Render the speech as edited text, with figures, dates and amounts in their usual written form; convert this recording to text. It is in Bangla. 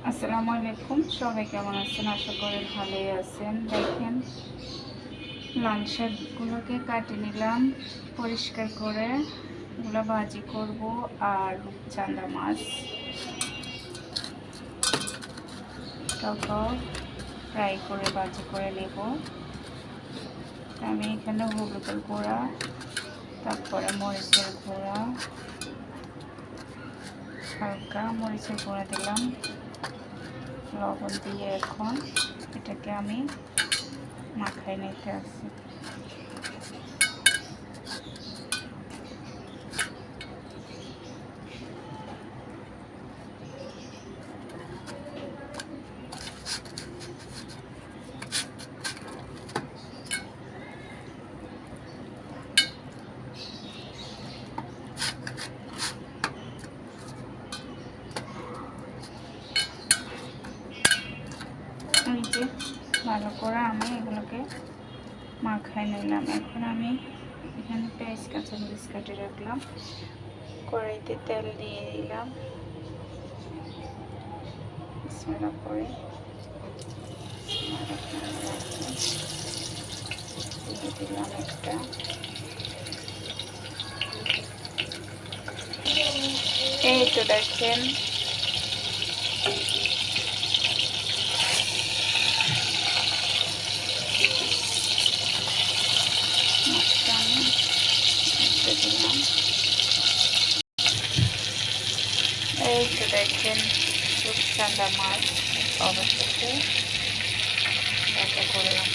আসসালামু আলাইকুম, সবাই কেমন আছেন? আশা করি ভালোই আছেন। দেখেন, লাল শাকগুলোকে কাটে নিলাম পরিষ্কার করে। এগুলো ভাজি করব। আর রূপচাঁদা মাছ এটাও ফ্রাই করে ভাজি করে নেব। আমি এখানে হলুদের গুঁড়া, তারপরে মরিচের গুঁড়া, হালকা মরিচের গুঁড়া দিলাম, লবণ দিয়ে এখন এটাকে আমি মাখায় নিতে আসি। এই যে ভালো করে আমি এগুলোকে মাখায় নিলাম। এখন আমি এখানে পেঁয়াজ কাঁচামরিচ কাটে রাখলাম, কড়াইতে তেল দিয়ে দিলাম, বিসমিল্লাহ করে দিয়ে দিলাম একটা। এই তো দেখেন মাছটা আমি দিলাম। এই তো দেখেন রূপচাঁদা মাছ অবশেষে রান্না করলাম।